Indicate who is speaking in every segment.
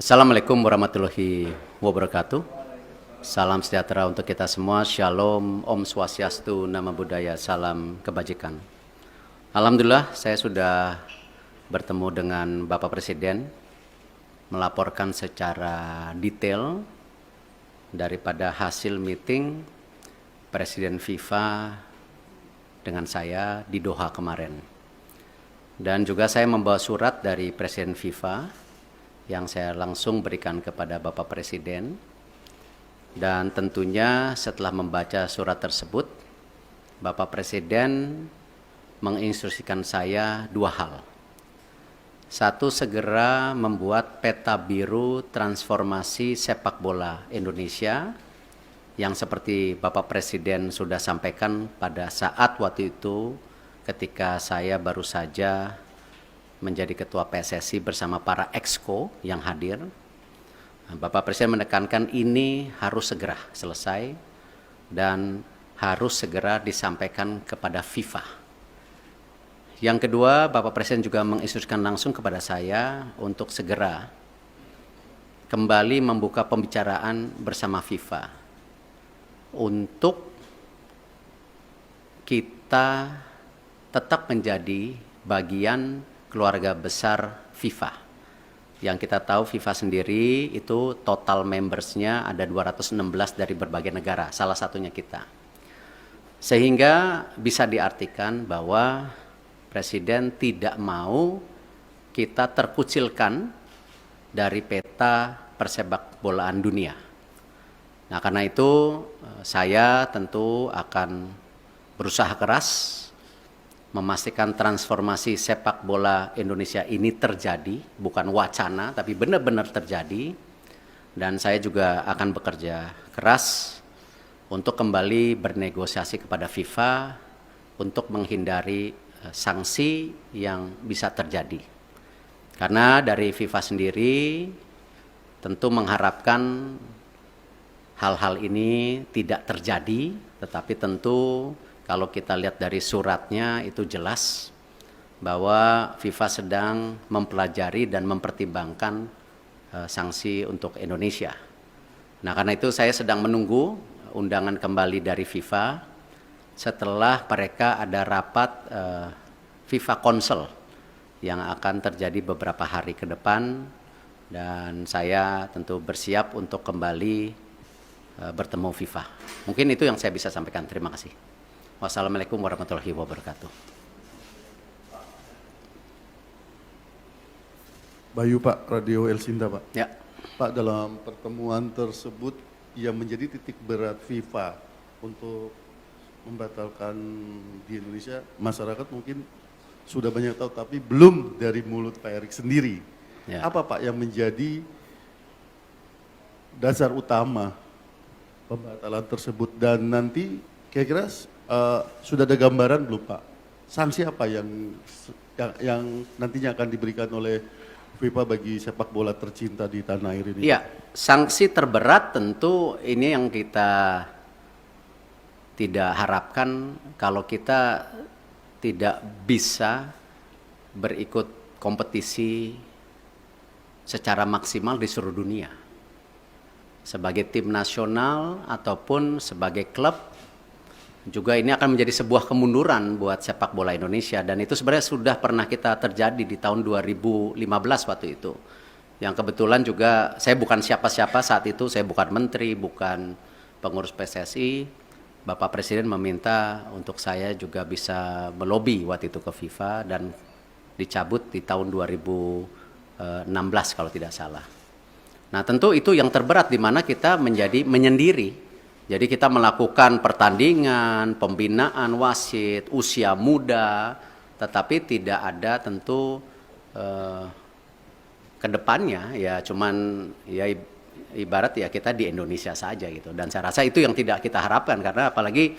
Speaker 1: Assalamualaikum warahmatullahi wabarakatuh. Salam sejahtera untuk kita semua. Shalom, Om Swastiastu, Namo Buddhaya, salam kebajikan. Alhamdulillah saya sudah bertemu dengan Bapak Presiden, melaporkan secara detail daripada hasil meeting Presiden FIFA dengan saya di Doha kemarin. Dan juga saya membawa surat dari Presiden FIFA yang saya langsung berikan kepada Bapak Presiden. Dan tentunya setelah membaca surat tersebut, Bapak Presiden menginstruksikan saya dua hal. Satu, segera membuat peta biru transformasi sepak bola Indonesia yang seperti Bapak Presiden sudah sampaikan pada saat waktu itu ketika saya baru saja menjadi ketua PSSI bersama para exco yang hadir. Bapak Presiden menekankan ini harus segera selesai dan harus segera disampaikan kepada FIFA. Yang kedua, Bapak Presiden juga menginstruksikan langsung kepada saya untuk segera kembali membuka pembicaraan bersama FIFA untuk kita tetap menjadi bagian keluarga besar FIFA. Yang kita tahu FIFA sendiri itu total membersnya ada 216 dari berbagai negara, salah satunya kita. Sehingga bisa diartikan bahwa Presiden tidak mau kita terkucilkan dari peta persepak bolaan dunia. Nah, karena itu saya tentu akan berusaha keras memastikan transformasi sepak bola Indonesia ini terjadi, bukan wacana, tapi benar-benar terjadi. Dan saya juga akan bekerja keras untuk kembali bernegosiasi kepada FIFA untuk menghindari sanksi yang bisa terjadi. Karena dari FIFA sendiri tentu mengharapkan hal-hal ini tidak terjadi, tetapi tentu kalau kita lihat dari suratnya itu jelas bahwa FIFA sedang mempelajari dan mempertimbangkan sanksi untuk Indonesia. Nah, karena itu saya sedang menunggu undangan kembali dari FIFA setelah mereka ada rapat FIFA Council yang akan terjadi beberapa hari ke depan, dan saya tentu bersiap untuk kembali bertemu FIFA. Mungkin itu yang saya bisa sampaikan. Terima kasih. Wassalamualaikum warahmatullahi wabarakatuh.
Speaker 2: Bayu Pak, Radio El Sinta Pak.
Speaker 1: Ya.
Speaker 2: Pak, dalam pertemuan tersebut yang menjadi titik berat FIFA untuk membatalkan di Indonesia, masyarakat mungkin sudah banyak tahu, tapi belum dari mulut Pak Erik sendiri.
Speaker 1: Ya.
Speaker 2: Apa Pak yang menjadi dasar utama pembatalan tersebut, dan nanti kira-kira sudah ada gambaran belum Pak? Sanksi apa yang nantinya akan diberikan oleh FIFA bagi sepak bola tercinta di tanah air ini?
Speaker 1: Iya, sanksi terberat tentu ini yang kita tidak harapkan kalau kita tidak bisa berikut kompetisi secara maksimal di seluruh dunia. Sebagai tim nasional ataupun sebagai klub, juga ini akan menjadi sebuah kemunduran buat sepak bola Indonesia, dan itu sebenarnya sudah pernah kita terjadi di tahun 2015 waktu itu. Yang kebetulan juga saya bukan siapa-siapa saat itu, saya bukan menteri, bukan pengurus PSSI. Bapak Presiden meminta untuk saya juga bisa melobi waktu itu ke FIFA dan dicabut di tahun 2016 kalau tidak salah. Nah, tentu itu yang terberat di mana kita menjadi menyendiri. Jadi kita melakukan pertandingan, pembinaan wasit, usia muda, tetapi tidak ada tentu ke depannya ya cuman ya ibarat ya kita di Indonesia saja gitu. Dan saya rasa itu yang tidak kita harapkan, karena apalagi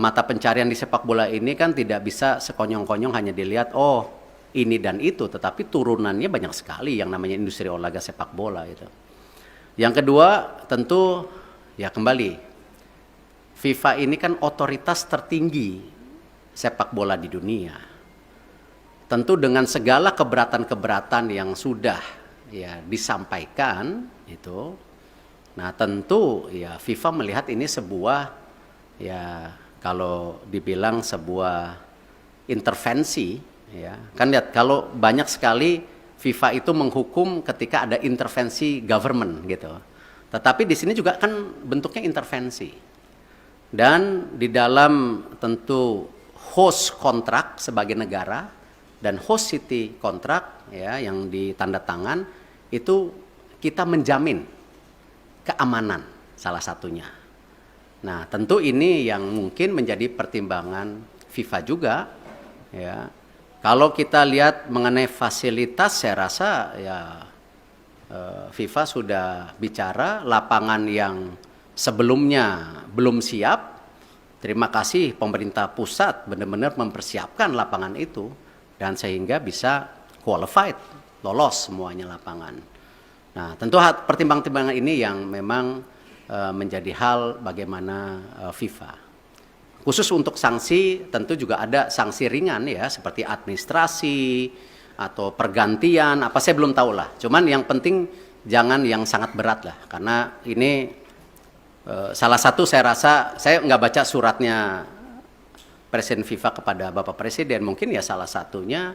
Speaker 1: mata pencarian di sepak bola ini kan tidak bisa sekonyong-konyong hanya dilihat oh ini dan itu, tetapi turunannya banyak sekali yang namanya industri olahraga sepak bola itu. Yang kedua tentu ya kembali, FIFA ini kan otoritas tertinggi sepak bola di dunia. Tentu dengan segala keberatan-keberatan yang sudah ya disampaikan itu, nah tentu ya FIFA melihat ini sebuah, ya kalau dibilang sebuah intervensi, ya kan lihat kalau banyak sekali FIFA itu menghukum ketika ada intervensi government gitu. Tetapi di sini juga kan bentuknya intervensi. Dan di dalam tentu host kontrak sebagai negara dan host city kontrak ya yang ditanda tangan itu kita menjamin keamanan salah satunya. Nah, tentu ini yang mungkin menjadi pertimbangan FIFA juga ya. Kalau kita lihat mengenai fasilitas, saya rasa ya FIFA sudah bicara lapangan yang sebelumnya belum siap. Terima kasih pemerintah pusat benar-benar mempersiapkan lapangan itu dan sehingga bisa qualified, lolos semuanya lapangan. Nah, tentu pertimbangan-pertimbangan ini yang memang menjadi hal bagaimana FIFA. Khusus untuk sanksi tentu juga ada sanksi ringan ya seperti administrasi atau pergantian apa saya belum tahu lah. Cuman yang penting jangan yang sangat berat lah karena ini salah satu saya rasa saya nggak baca suratnya Presiden FIFA kepada Bapak Presiden, mungkin ya salah satunya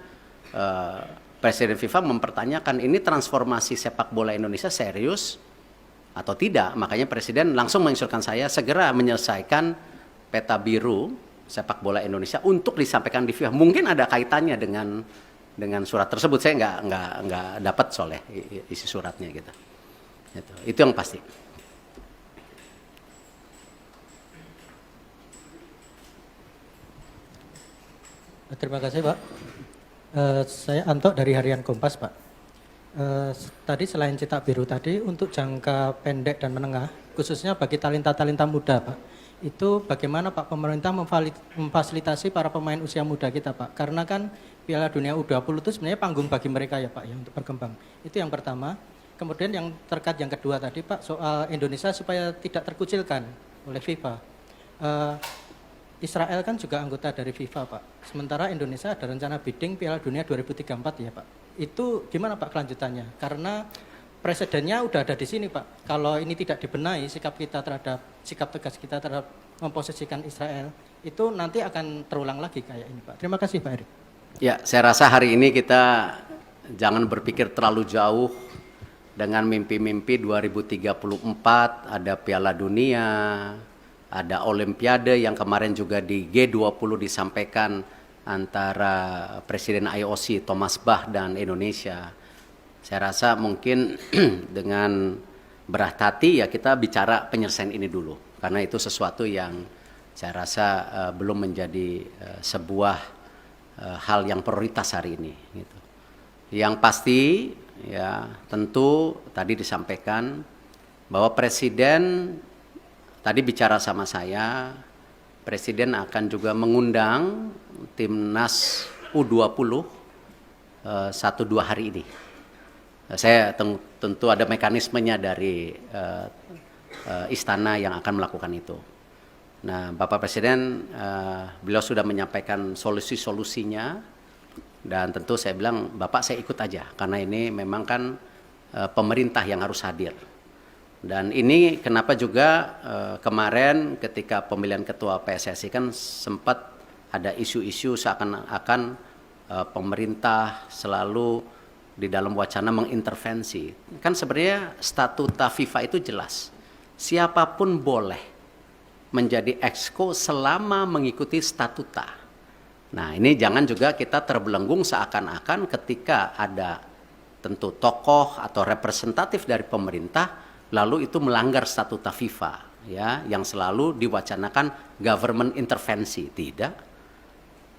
Speaker 1: Presiden FIFA mempertanyakan ini transformasi sepak bola Indonesia serius atau tidak. Makanya Presiden langsung menginstruksikan saya segera menyelesaikan peta biru sepak bola Indonesia untuk disampaikan di FIFA. Mungkin ada kaitannya dengan surat tersebut. Saya nggak dapat soalnya isi suratnya gitu. Itu yang pasti.
Speaker 3: Terima kasih Pak. Saya Anto dari Harian Kompas Pak. Tadi selain cetak biru tadi untuk jangka pendek dan menengah, khususnya bagi talenta-talenta muda Pak, itu bagaimana Pak pemerintah memfasilitasi para pemain usia muda kita Pak? Karena kan Piala Dunia U20 itu sebenarnya panggung bagi mereka ya Pak ya untuk berkembang. Itu yang pertama. Kemudian yang terkait yang kedua tadi Pak soal Indonesia supaya tidak terkucilkan oleh FIFA. Israel kan juga anggota dari FIFA Pak. Sementara Indonesia ada rencana bidding Piala Dunia 2034 ya Pak. Itu gimana Pak kelanjutannya? Karena presidennya udah ada di sini Pak. Kalau ini tidak dibenahi sikap tegas kita terhadap memposisikan Israel itu nanti akan terulang lagi kayak ini Pak. Terima kasih Pak Erick.
Speaker 1: Ya, saya rasa hari ini kita jangan berpikir terlalu jauh dengan mimpi-mimpi 2034 ada Piala Dunia, ada Olimpiade yang kemarin juga di G20 disampaikan antara Presiden IOC Thomas Bach dan Indonesia. Saya rasa mungkin dengan berat hati ya kita bicara penyelesaian ini dulu. Karena itu sesuatu yang saya rasa belum menjadi sebuah hal yang prioritas hari ini. Gitu. Yang pasti ya tentu tadi disampaikan bahwa Presiden tadi bicara sama saya, Presiden akan juga mengundang Timnas U20 1-2 hari ini. Saya tentu ada mekanismenya dari istana yang akan melakukan itu. Nah, Bapak Presiden beliau sudah menyampaikan solusi-solusinya dan tentu saya bilang Bapak saya ikut aja karena ini memang kan pemerintah yang harus hadir. Dan ini kenapa juga kemarin ketika pemilihan ketua PSSI kan sempat ada isu-isu seakan-akan pemerintah selalu di dalam wacana mengintervensi. Kan sebenarnya statuta FIFA itu jelas. Siapapun boleh menjadi exco selama mengikuti statuta. Nah, ini jangan juga kita terbelenggung seakan-akan ketika ada tentu tokoh atau representatif dari pemerintah lalu itu melanggar statuta FIFA ya yang selalu diwacanakan government intervensi. Tidak.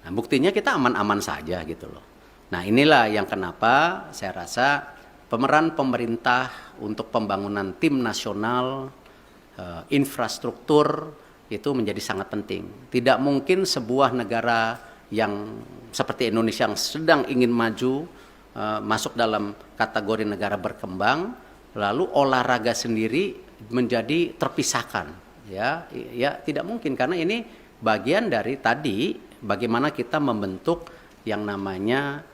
Speaker 1: Nah, buktinya kita aman-aman saja gitu loh. Nah, inilah yang kenapa saya rasa pemeran pemerintah untuk pembangunan tim nasional, infrastruktur itu menjadi sangat penting. Tidak mungkin sebuah negara yang seperti Indonesia yang sedang ingin maju masuk dalam kategori negara berkembang, lalu olahraga sendiri menjadi terpisahkan. Ya tidak mungkin karena ini bagian dari tadi bagaimana kita membentuk yang namanya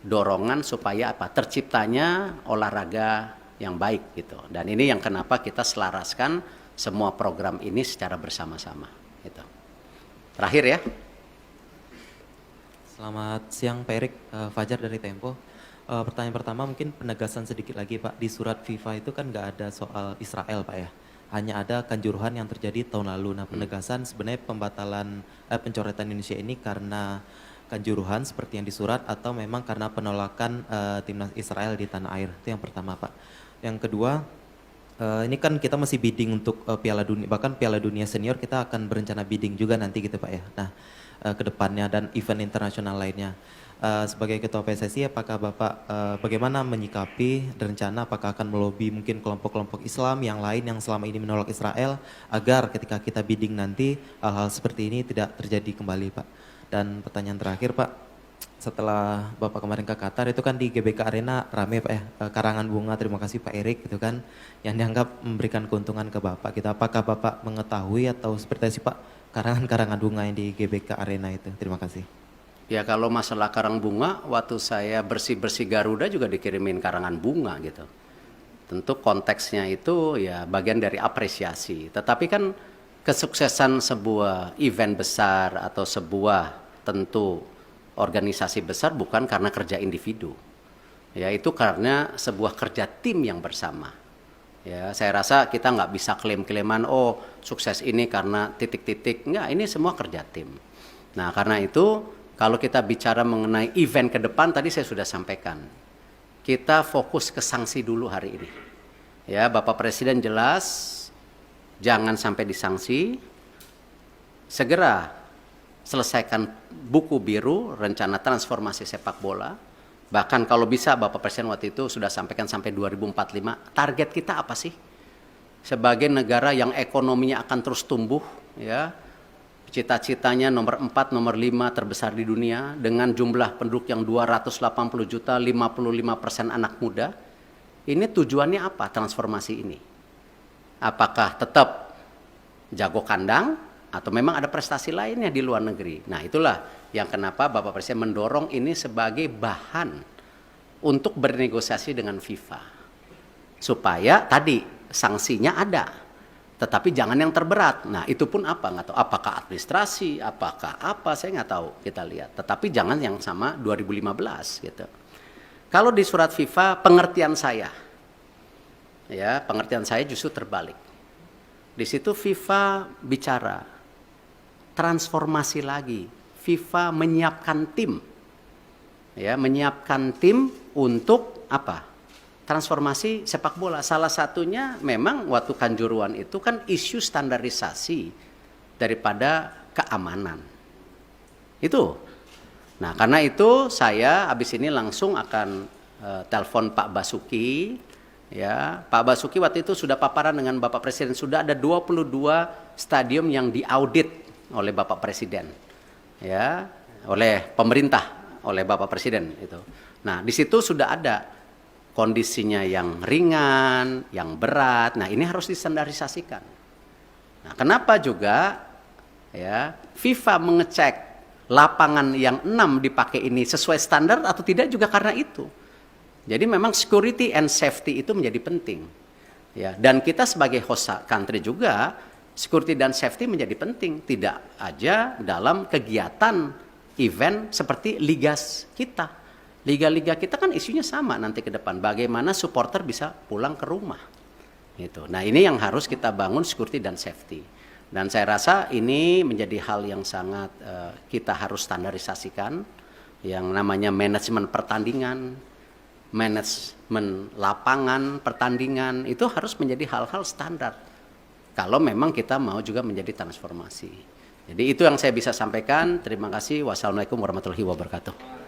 Speaker 1: dorongan supaya apa? Terciptanya olahraga yang baik gitu. Dan ini yang kenapa kita selaraskan semua program ini secara bersama-sama gitu. Terakhir ya.
Speaker 4: Selamat siang Pak Erik, Fajar dari Tempo. Pertanyaan pertama mungkin penegasan sedikit lagi Pak. Di surat FIFA itu kan nggak ada soal Israel Pak ya. Hanya ada Kanjuruhan yang terjadi tahun lalu. Nah penegasan sebenarnya pembatalan pencoretan Indonesia ini karena Kanjuruhan seperti yang di surat atau memang karena penolakan timnas Israel di tanah air. Itu yang pertama Pak. Yang kedua, ini kan kita masih bidding untuk Piala Dunia, bahkan Piala Dunia Senior kita akan berencana bidding juga nanti gitu Pak ya. Nah ke depannya dan event internasional lainnya. Sebagai Ketua PSSI, apakah Bapak bagaimana menyikapi rencana apakah akan melobi mungkin kelompok-kelompok Islam yang lain yang selama ini menolak Israel agar ketika kita bidding nanti hal-hal seperti ini tidak terjadi kembali Pak. Dan pertanyaan terakhir Pak, setelah Bapak kemarin ke Qatar itu kan di GBK Arena rame Pak ya, karangan bunga terima kasih Pak Erik gitu kan yang dianggap memberikan keuntungan ke Bapak gitu. Apakah Bapak mengetahui atau seperti apa Pak karangan-karangan bunga yang di GBK Arena itu? Terima kasih.
Speaker 1: Ya kalau masalah karang bunga, waktu saya bersih-bersih Garuda juga dikirimin karangan bunga gitu. Tentu konteksnya itu ya bagian dari apresiasi. Tetapi kan kesuksesan sebuah event besar atau sebuah tentu organisasi besar bukan karena kerja individu. Ya itu karena sebuah kerja tim yang bersama. Ya saya rasa kita nggak bisa klaim-klaiman oh sukses ini karena titik-titik. Enggak, ini semua kerja tim. Nah karena itu kalau kita bicara mengenai event ke depan, tadi saya sudah sampaikan. Kita fokus ke sanksi dulu hari ini. Ya, Bapak Presiden jelas, jangan sampai disanksi. Segera selesaikan buku biru, rencana transformasi sepak bola. Bahkan kalau bisa, Bapak Presiden waktu itu sudah sampaikan sampai 2045. Target kita apa sih? Sebagai negara yang ekonominya akan terus tumbuh, ya. Cita-citanya nomor 4, nomor 5 terbesar di dunia dengan jumlah penduduk yang 280 juta, 55% anak muda. Ini tujuannya apa transformasi ini? Apakah tetap jago kandang atau memang ada prestasi lainnya di luar negeri? Nah itulah yang kenapa Bapak Presiden mendorong ini sebagai bahan untuk bernegosiasi dengan FIFA. Supaya tadi sanksinya ada. Tetapi jangan yang terberat. Nah itu pun apa? Nggak tahu. Apakah administrasi, apakah apa, saya nggak tahu. Kita lihat. Tetapi jangan yang sama 2015 gitu. Kalau di surat FIFA pengertian saya, ya pengertian saya justru terbalik. Di situ FIFA bicara transformasi lagi. FIFA menyiapkan tim, ya menyiapkan tim untuk apa? Transformasi sepak bola. Salah satunya memang waktu Kanjuruhan itu kan isu standarisasi daripada keamanan. Itu. Nah, karena itu saya habis ini langsung akan telepon Pak Basuki. Ya, Pak Basuki waktu itu sudah paparan dengan Bapak Presiden. Sudah ada 22 stadium yang diaudit oleh Bapak Presiden. Ya, oleh pemerintah, oleh Bapak Presiden itu. Nah, di situ sudah ada kondisinya yang ringan, yang berat. Nah, ini harus distandarisasikan. Nah, kenapa juga ya FIFA mengecek lapangan yang 6 dipakai ini sesuai standar atau tidak juga karena itu. Jadi memang security and safety itu menjadi penting. Ya, dan kita sebagai host country juga security dan safety menjadi penting, tidak aja dalam kegiatan event seperti liga kita. Liga-liga kita kan isunya sama nanti ke depan. Bagaimana supporter bisa pulang ke rumah. Gitu. Nah ini yang harus kita bangun security dan safety. Dan saya rasa ini menjadi hal yang sangat kita harus standarisasikan. Yang namanya manajemen pertandingan, manajemen lapangan pertandingan. Itu harus menjadi hal-hal standar. Kalau memang kita mau juga menjadi transformasi. Jadi itu yang saya bisa sampaikan. Terima kasih. Wassalamualaikum warahmatullahi wabarakatuh.